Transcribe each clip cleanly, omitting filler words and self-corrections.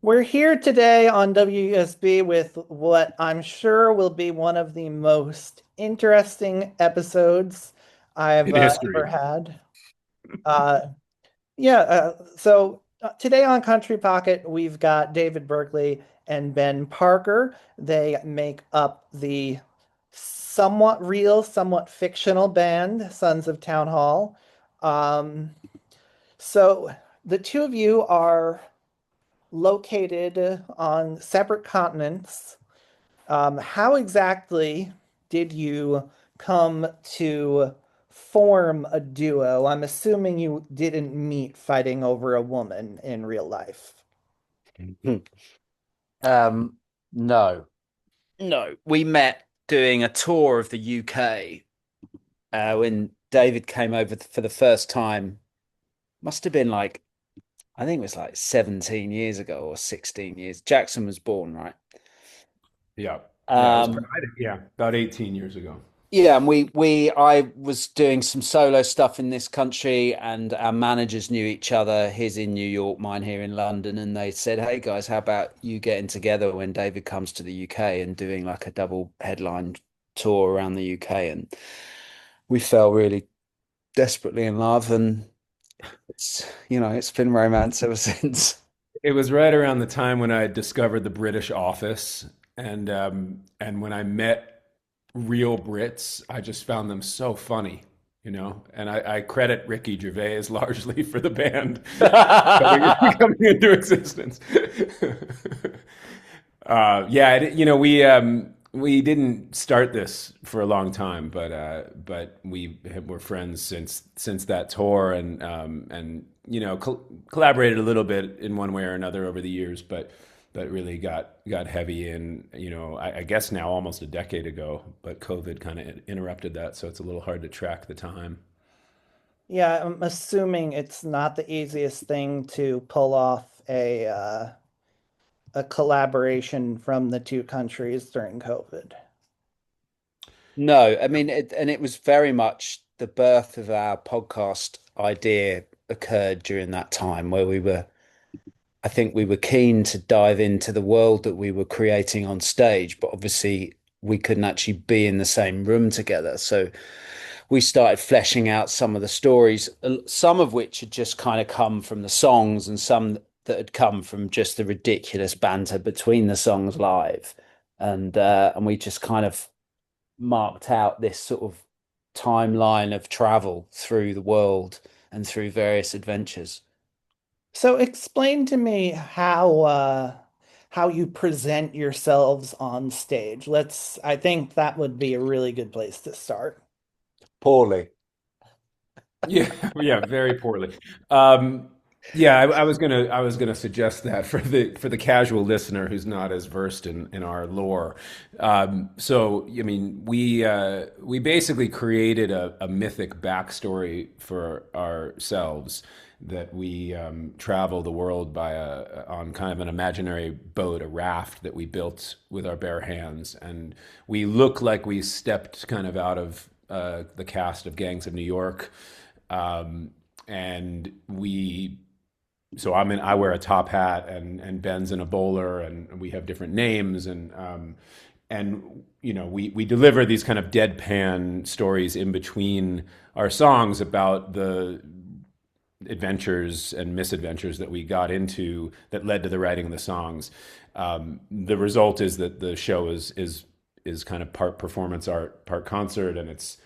We're here today on WUSB with what I'm sure will be one of the most interesting episodes I've In ever history. had. Uh, so today on Country Pocket, we've got David Berkeley and Ben Parker. They make up the somewhat real, somewhat fictional band, Sons of Town Hall. Um, so the two of you are located on separate continents. How exactly did you come to form a duo? I'm assuming you didn't meet fighting over a woman in real life. Hmm. Um, no, no. We met doing a tour of the UK when David came over for the first time. Must have been like, I think it was like 17 years ago or 16 years. Jackson was born, right? Yeah. Yeah, it was Um, about 18 years ago. yeah, and I was doing some solo stuff in this country, and our managers knew each other. His in New York, mine here in London, and they said, "Hey guys, how about you getting together when David comes to the UK and doing like a double headline tour around the UK?" And we fell really desperately in love, and it's been romance ever since. It was right around the time when I discovered the British Office, and when I met real Brits, I just found them so funny, And I credit Ricky Gervais largely for the band coming into existence. We didn't start this for a long time, but were friends since that tour, and collaborated a little bit in one way or another over the years, but really got heavy in, I guess now almost a decade ago, but COVID kind of interrupted that, so it's a little hard to track the time. Yeah, I'm assuming it's not the easiest thing to pull off a collaboration from the two countries during COVID. No, I mean, and it was very much the birth of our podcast idea occurred during that time where I think we were keen to dive into the world that we were creating on stage, but obviously we couldn't actually be in the same room together. So we started fleshing out some of the stories, some of which had just kind of come from the songs and some that had come from just the ridiculous banter between the songs live. And we just kind of marked out this sort of timeline of travel through the world and through various adventures. So explain to me how you present yourselves on stage. I think that would be a really good place to start. Poorly. Yeah, yeah, very poorly. Um, yeah, I was gonna suggest that for the casual listener who's not as versed in our lore. So, I mean, we basically created a mythic backstory for ourselves that we travel the world on kind of an imaginary boat, a raft that we built with our bare hands, and we look like we stepped kind of out of the cast of Gangs of New York. Um, and I wear a top hat, and Ben's in a bowler, and we have different names, and we deliver these kind of deadpan stories in between our songs about the adventures and misadventures that we got into that led to the writing of the songs. The result is that the show is kind of part performance art, part concert, and it's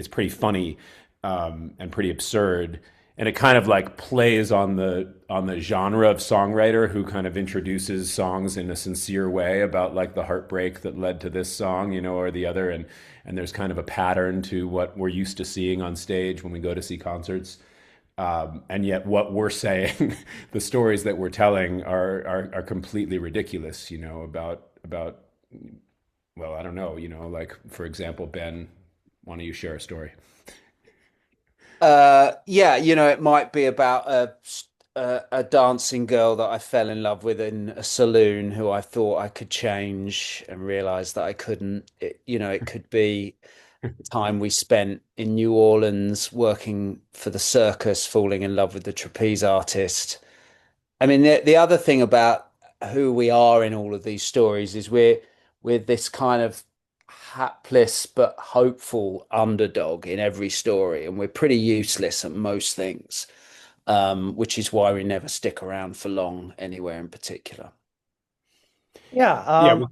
pretty funny, and pretty absurd, and it kind of like plays on the genre of songwriter who kind of introduces songs in a sincere way about like the heartbreak that led to this song, or the other, and there's kind of a pattern to what we're used to seeing on stage when we go to see concerts. And yet, what we're saying, the stories that we're telling are completely ridiculous. About well, I don't know. Like for example, Ben, why don't you share a story? Yeah, it might be about a dancing girl that I fell in love with in a saloon who I thought I could change and realized that I couldn't. It could be time we spent in New Orleans working for the circus, falling in love with the trapeze artist. I mean, the other thing about who we are in all of these stories is we're this kind of hapless but hopeful underdog in every story, and we're pretty useless at most things, which is why we never stick around for long anywhere in particular. Yeah. Yeah, well,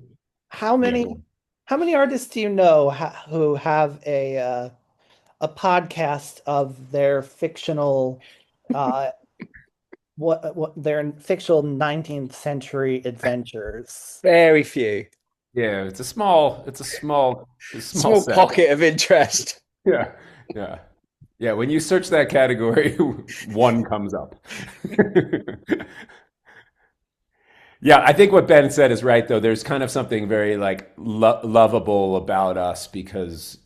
How yeah, many go on. how many artists do you know who have a podcast of their fictional uh what their fictional 19th century adventures? Very few. Yeah, it's a small Small set. pocket of interest. Yeah, yeah, yeah. When you search that category, one comes up. Yeah, I think what Ben said is right, though. There's kind of something very like lovable about us because,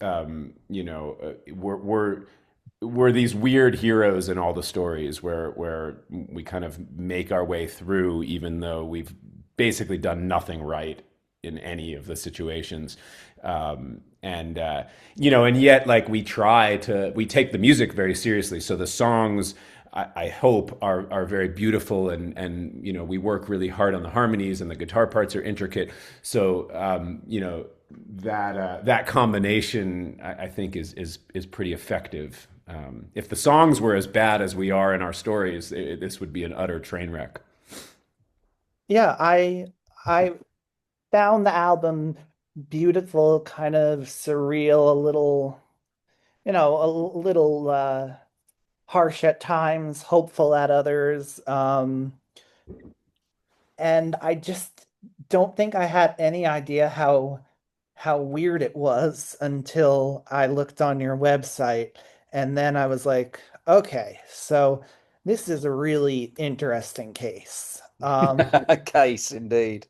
we're these weird heroes in all the stories where we kind of make our way through, even though we've basically done nothing right in any of the situations. And yet, like, we take the music very seriously. So the songs, I hope, are very beautiful, and we work really hard on the harmonies, and the guitar parts are intricate. So that combination, I think, is pretty effective. If the songs were as bad as we are in our stories, this would be an utter train wreck. Yeah, I found the album beautiful, kind of surreal, a little, a little harsh at times, hopeful at others. And I just don't think I had any idea how weird it was until I looked on your website, and then I was like, okay, so this is a really interesting case. A case indeed.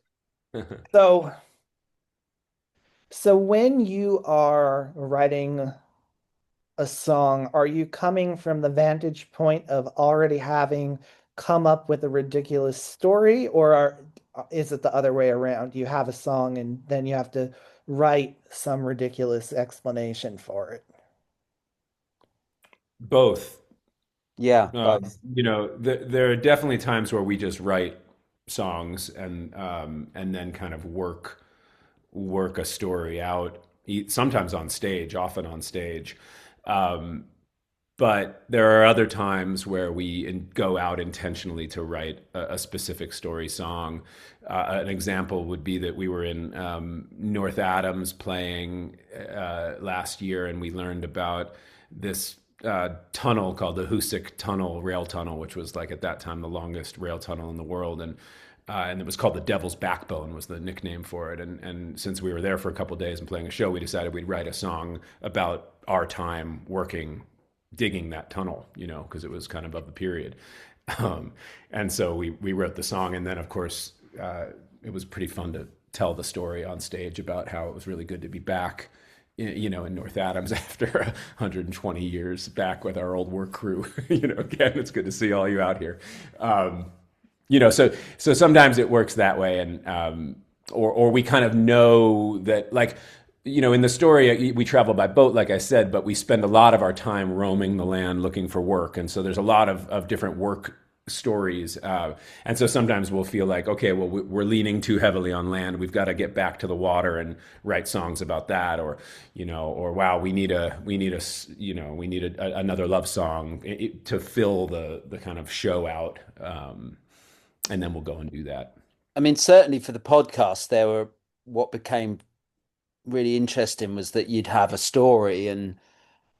So so when you are writing a song, are you coming from the vantage point of already having come up with a ridiculous story, or is it the other way around? You have a song and then you have to write some ridiculous explanation for it? Both. Yeah, both. There are definitely times where we just write songs and then kind of work a story out, sometimes on stage, often on stage. Um, but there are other times where we go out intentionally to write a specific story song. An example would be that we were in North Adams playing last year, and we learned about this tunnel called the Hoosick Tunnel, rail tunnel, which was, like, at that time, the longest rail tunnel in the world, and it was called the Devil's Backbone was the nickname for it. And since we were there for a couple of days and playing a show, we decided we'd write a song about our time digging that tunnel, because it was kind of the period. Um, and so we wrote the song, and then, of course, it was pretty fun to tell the story on stage about how it was really good to be back, in North Adams after 120 years, back with our old work crew. Again, it's good to see all you out here. So sometimes it works that way, and or we kind of know that, like, in the story, we travel by boat, like I said, but we spend a lot of our time roaming the land looking for work. And so there's a lot of different work stories. And so sometimes we'll feel like, okay, well, we're leaning too heavily on land. We've got to get back to the water and write songs about that. Or wow, another love song to fill the kind of show out. And then we'll go and do that. I mean, certainly for the podcast, there were what became really interesting was that you'd have a story, and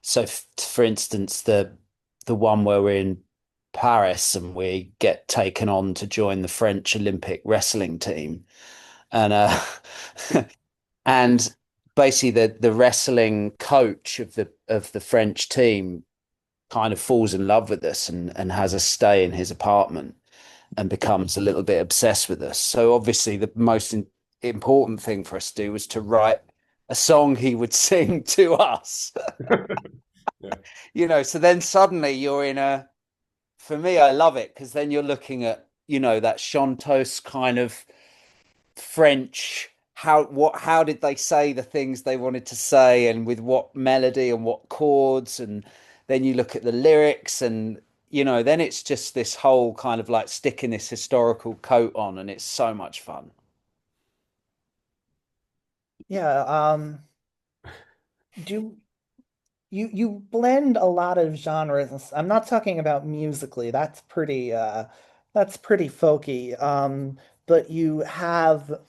so for instance, the one where we're in Paris and we get taken on to join the French Olympic wrestling team, and and basically the wrestling coach of the French team kind of falls in love with us and has us stay in his apartment and becomes a little bit obsessed with us. So obviously the most important thing for us to do was to write a song he would sing to us. Yeah. So then suddenly you're for me, I love it because then you're looking at, that chanteuse kind of French, how did they say the things they wanted to say, and with what melody and what chords, and then you look at the lyrics, and then it's just this whole kind of like sticking this historical coat on, and it's so much fun. Yeah, do you blend a lot of genres. I'm not talking about musically. That's pretty folky. But you have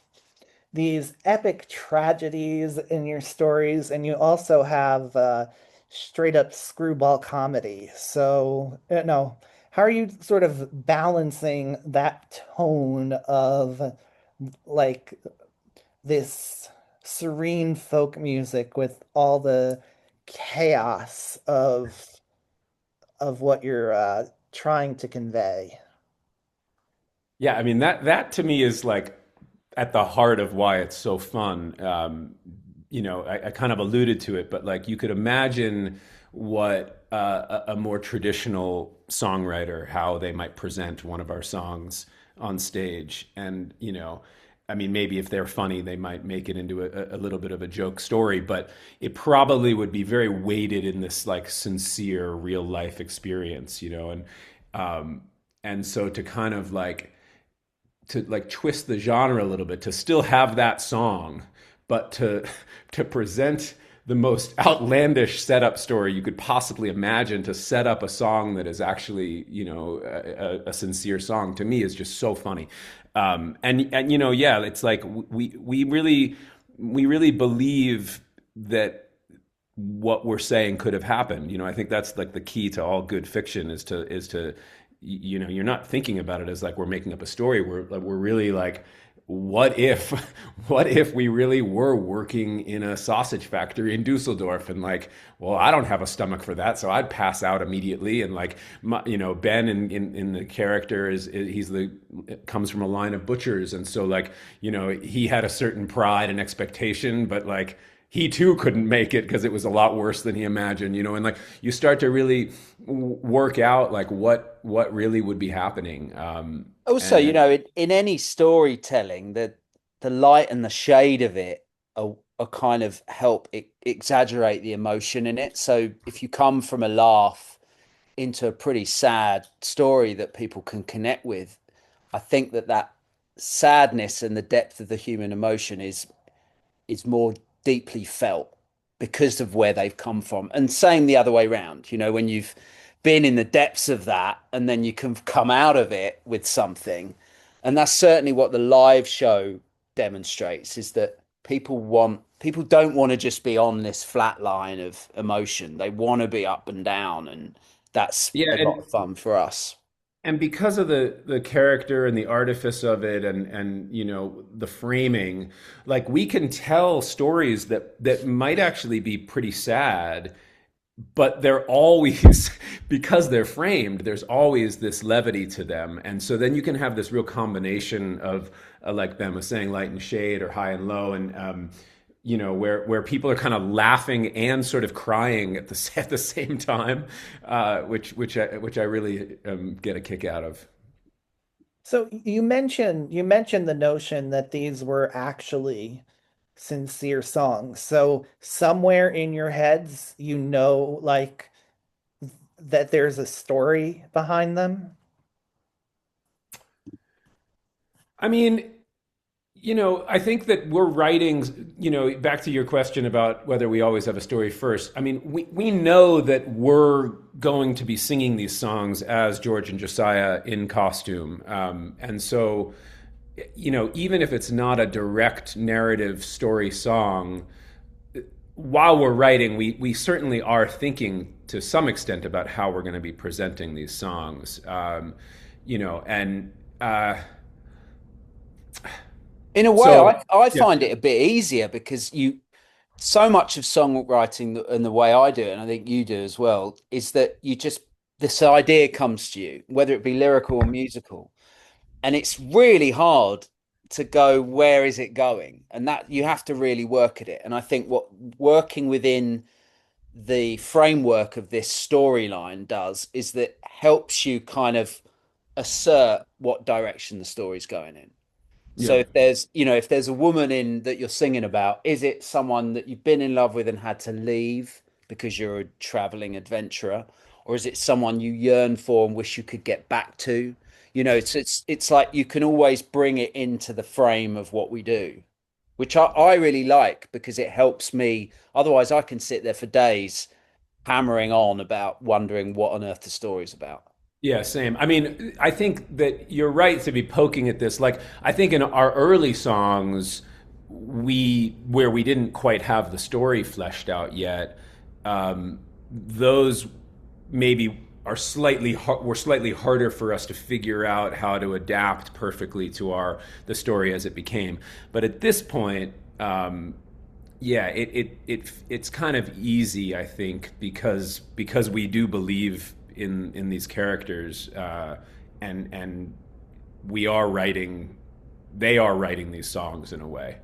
these epic tragedies in your stories, and you also have straight up screwball comedy. So, no, how are you sort of balancing that tone of like this serene folk music with all the chaos of what you're trying to convey? Yeah, I mean that to me is like at the heart of why it's so fun. I kind of alluded to it, but like you could imagine what a more traditional songwriter, how they might present one of our songs on stage. And, I mean, maybe if they're funny, they might make it into a little bit of a joke story, but it probably would be very weighted in this like sincere real life experience, um, and so to twist the genre a little bit, to still have that song, but to present the most outlandish setup story you could possibly imagine, to set up a song that is actually, a sincere song, to me is just so funny. And yeah, it's like we really believe that what we're saying could have happened. I think that's like the key to all good fiction is to you're not thinking about it as like we're making up a story. We're really like, what if what if we really were working in a sausage factory in Dusseldorf, and like, well, I don't have a stomach for that, so I'd pass out immediately. And like Ben in the character he's the comes from a line of butchers, and so like he had a certain pride and expectation, but like he too couldn't make it because it was a lot worse than he imagined, and like you start to really work out like what really would be happening. Also, And in any storytelling, the light and the shade of it are kind of help exaggerate the emotion in it. So if you come from a laugh into a pretty sad story that people can connect with, I think that sadness and the depth of the human emotion is more deeply felt because of where they've come from. And same the other way around, when you've been in the depths of that and then you can come out of it with something. And that's certainly what the live show demonstrates, is that people don't want to just be on this flat line of emotion. They want to be up and down, and that's yeah, a lot and of fun for us. because of the character and the artifice of it, and the framing, like we can tell stories that might actually be pretty sad, but they're always because they're framed, there's always this levity to them. And so then you can have this real combination of like Ben was saying, light and shade, or high and low, and where people are kind of laughing and sort of crying at the same time, which I really get a kick out of. So you mentioned the notion that these were actually sincere songs. So somewhere in your heads, like that there's a story behind them. I mean, I think that we're writing, back to your question about whether we always have a story first. I mean, we know that we're going to be singing these songs as George and Josiah in costume. And so, even if it's not a direct narrative story song, while we're writing, we certainly are thinking to some extent about how we're going to be presenting these songs. And In a way, so, I yeah. find it a bit easier because so much of songwriting and the way I do it, and I think you do as well, is that this idea comes to you, whether it be lyrical or musical, and it's really hard to go, where is it going? And that you have to really work at it. And I think what working within the framework of this storyline does is that helps you kind of assert what direction the story's going in. Yeah. So if there's a woman in that you're singing about, is it someone that you've been in love with and had to leave because you're a traveling adventurer? or is it someone you yearn for and wish you could get back to? You know, it's like you can always bring it into the frame of what we do, which I really like because it helps me. Otherwise, I can sit there for days hammering on about wondering what on earth the story's about. Yeah, same. I mean, I think that you're right to be poking at this. Like, I think in our early songs, where we didn't quite have the story fleshed out yet, those maybe were slightly harder for us to figure out how to adapt perfectly to the story as it became. But at this point, yeah, it's kind of easy, I think, because we do believe in these characters, and we are writing, they are writing these songs in a way.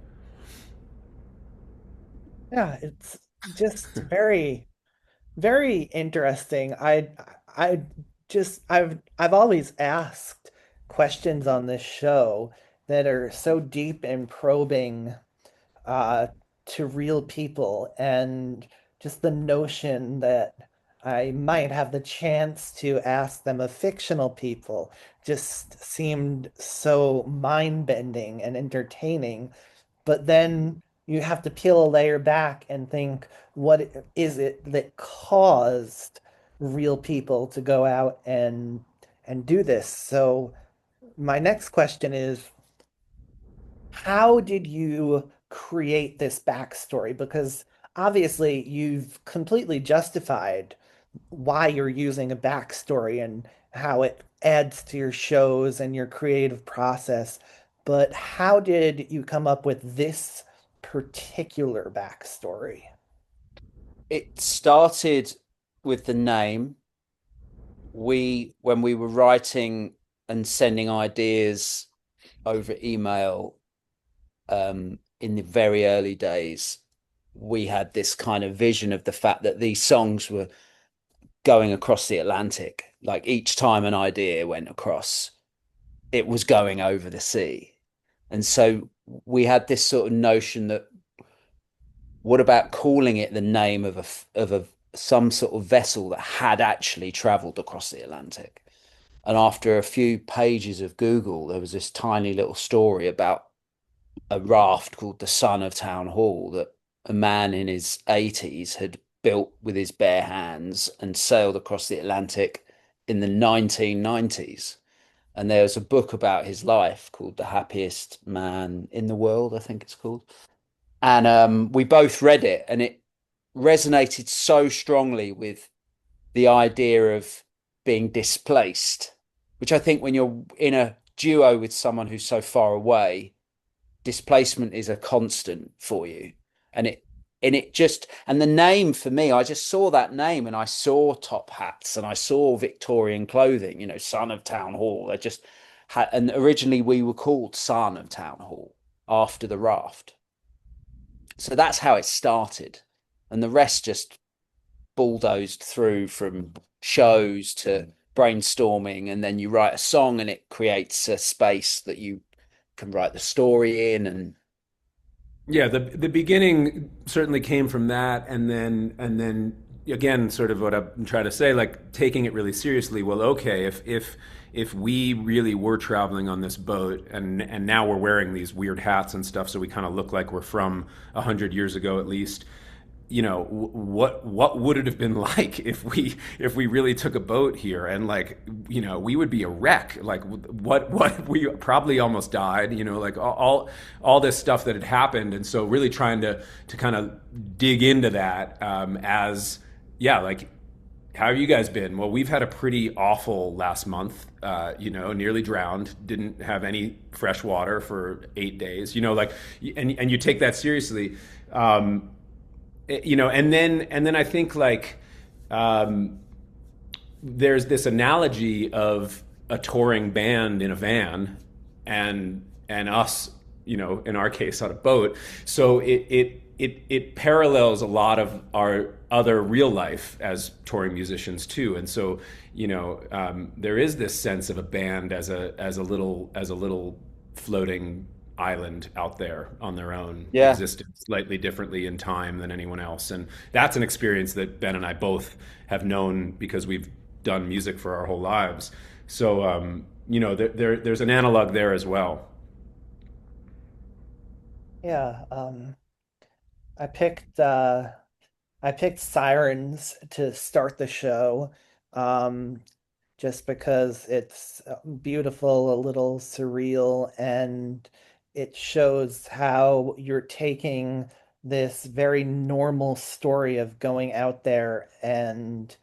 Yeah, it's just very, very interesting. I I've always asked questions on this show that are so deep and probing uh, to real people, and just the notion that I might have the chance to ask them of fictional people just seemed so mind-bending and entertaining. But then you have to peel a layer back and think, what is it that caused real people to go out and do this? So my next question is, how did you create this backstory? Because obviously you've completely justified why you're using a backstory and how it adds to your shows and your creative process. But how did you come up with this particular backstory? It started with the name. When we were writing and sending ideas over email, in the very early days, we had this kind of vision of the fact that these songs were going across the Atlantic. Like each time an idea went across, it was going over the sea. And so we had this sort of notion that what about calling it the name of a some sort of vessel that had actually traveled across the Atlantic? And after a few pages of Google, there was this tiny little story about a raft called the Son of Town Hall that a man in his 80s had built with his bare hands and sailed across the Atlantic in the 1990s. And there was a book about his life called The Happiest Man in the World, I think it's called. And we both read it, and it resonated so strongly with the idea of being displaced, which I think when you're in a duo with someone who's so far away, displacement is a constant for you. And the name for me, I just saw that name and I saw top hats and I saw Victorian clothing, Son of Town Hall. I just had, and originally we were called Son of Town Hall after the raft. So that's how it started. And the rest just bulldozed through from shows to brainstorming. And then you write a song and it creates a space that you can write the story in. And Yeah, the beginning certainly came from that, and then again, sort of what I'm trying to say, like taking it really seriously. Well, okay, if we really were traveling on this boat, and now we're wearing these weird hats and stuff, so we kind of look like we're from 100 years ago at least. What would it have been like if we really took a boat here, and like we would be a wreck. Like what we probably almost died, like all this stuff that had happened. And so really trying to kind of dig into that, as yeah, like, how have you guys been? Well, we've had a pretty awful last month. Nearly drowned. Didn't have any fresh water for 8 days. Like, and you take that seriously. And then I think, like, there's this analogy of a touring band in a van, and us, in our case on a boat. So it parallels a lot of our other real life as touring musicians too. And so there is this sense of a band as a little floating island out there on their own, yeah, existed slightly differently in time than anyone else. And that's an experience that Ben and I both have known, because we've done music for our whole lives. So there's an analog there as well. Yeah, I picked I picked Sirens to start the show, um, just because it's beautiful, a little surreal, and it shows how you're taking this very normal story of going out there and,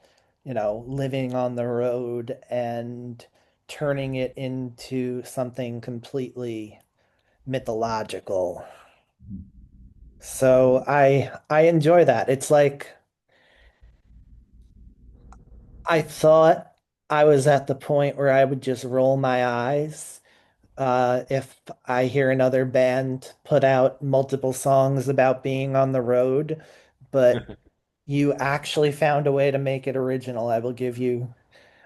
living on the road and turning it into something completely mythological. So I enjoy that. It's like I thought I was at the point where I would just roll my eyes if I hear another band put out multiple songs about being on the road, but you actually found a way to make it original. I will give you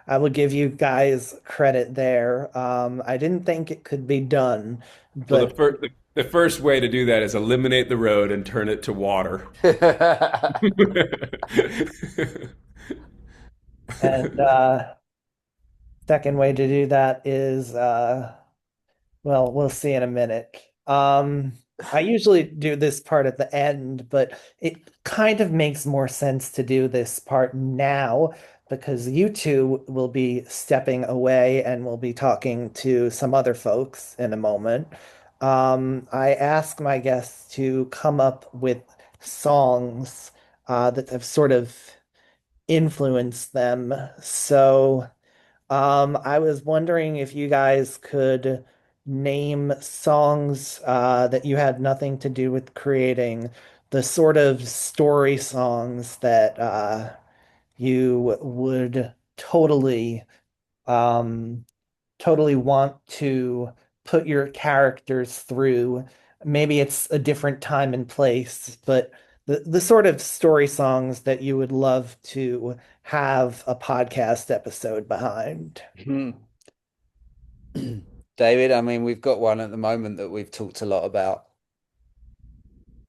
guys credit there. I didn't think it could be done, Well, but the first way to do that is eliminate the road and turn it to water. and second way to do that is well, we'll see in a minute. I usually do this part at the end, but it kind of makes more sense to do this part now because you two will be stepping away and we'll be talking to some other folks in a moment. I ask my guests to come up with songs that have sort of influenced them. So. I was wondering if you guys could name songs that you had nothing to do with creating, the sort of story songs that you would um, totally want to put your characters through. Maybe it's a different time and place, but the sort of story songs that you would love to have a podcast episode behind. David, I mean, we've got one at the moment that we've talked a lot about.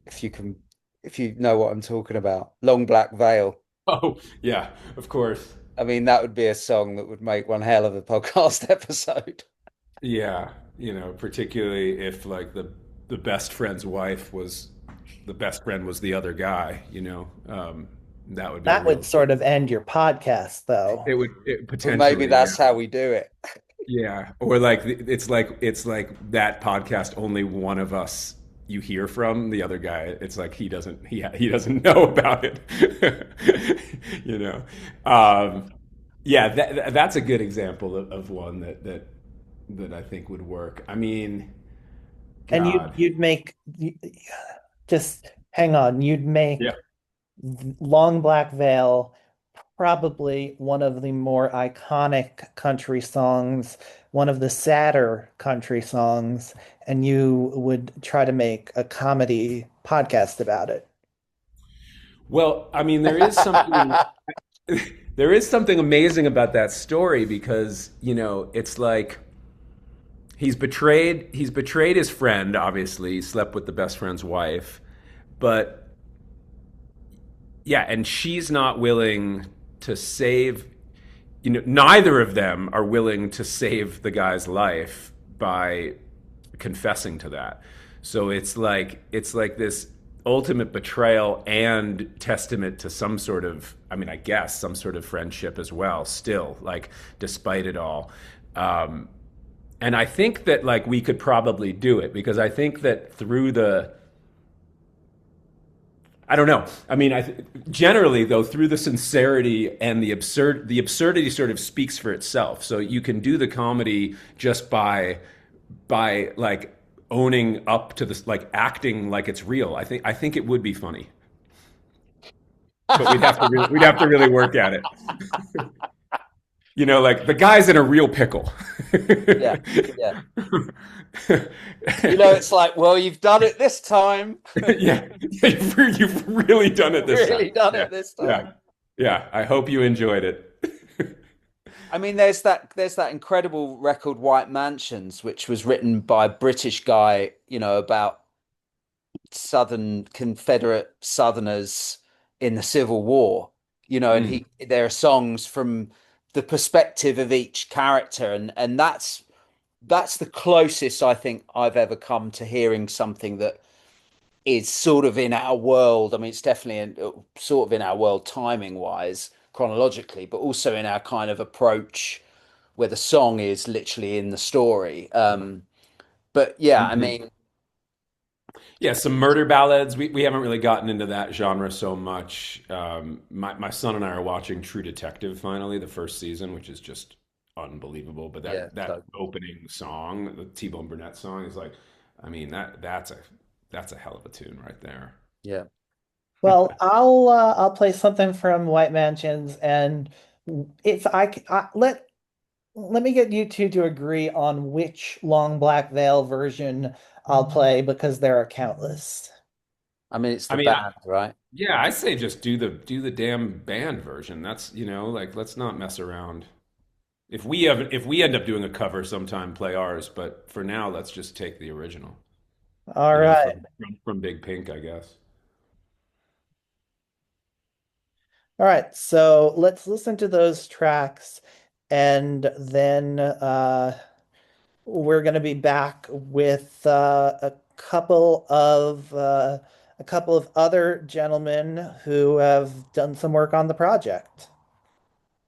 If you can, if you know what I'm talking about, Long Black Veil. Oh, yeah, of course. I mean, that would be a song that would make one hell of a podcast episode. Yeah, particularly if like the best friend's wife was the best friend was the other guy, that would be a That would real sort of end your podcast, though. Well, maybe potentially, yeah. that's how we do it. Yeah, or like it's like that podcast only one of us you hear from the other guy. It's like he doesn't know about it. you know. Um, yeah, that's a good example of one that I think would work. I mean, And God. just hang on, you'd make Yeah. Long Black Veil probably one of the more iconic country songs, one of the sadder country songs, and you would try to make a comedy podcast about it. Well, I mean, there is something amazing about that story because, it's like he's betrayed his friend, obviously, he slept with the best friend's wife, but yeah, and she's not willing to save, neither of them are willing to save the guy's life by confessing to that. So it's like this ultimate betrayal and testament to some sort of, I mean, I guess some sort of friendship as well, still, like, despite it all. Um, and I think that, like, we could probably do it because I think that through the, I don't know. I mean, generally though, through the sincerity and the absurdity sort of speaks for itself. So you can do the comedy just by like owning up to this, like acting like it's real. I think it would be funny, but we'd have to really work at it. Like the guy's in a real pickle. Yeah, yeah. It's like, well, you've done it this time. Yeah, you've really done it this time. Really done Yeah, it this yeah, time. yeah. I hope you enjoyed it. I mean, there's that incredible record, White Mansions, which was written by a British guy, about Southern Confederate Southerners in the Civil War. And Mm. there are songs from the perspective of each character, and that's the closest I think I've ever come to hearing something that is sort of in our world. I mean, it's definitely sort of in our world timing wise, chronologically, but also in our kind of approach where the song is literally in the story. But yeah, I Mhm. mean, Yeah, some murder ballads. We haven't really gotten into that genre so much. My son and I are watching True Detective finally, the first season, which is just unbelievable. But yeah, that so opening song, the T-Bone Burnett song, is like, I mean that's a hell of a tune right there. Yeah. Well, I'll play something from White Mansions, and if let me get you two to agree on which Long Black Veil version I'll play because there are countless. I mean, it's I the mean, band, right? yeah, I say just do the damn band version. That's, like let's not mess around. If we end up doing a cover sometime, play ours. But for now, let's just take the original. All right. From Big Pink, I guess. All right. So let's listen to those tracks, and then we're going to be back with a couple of other gentlemen who have done some work on the project.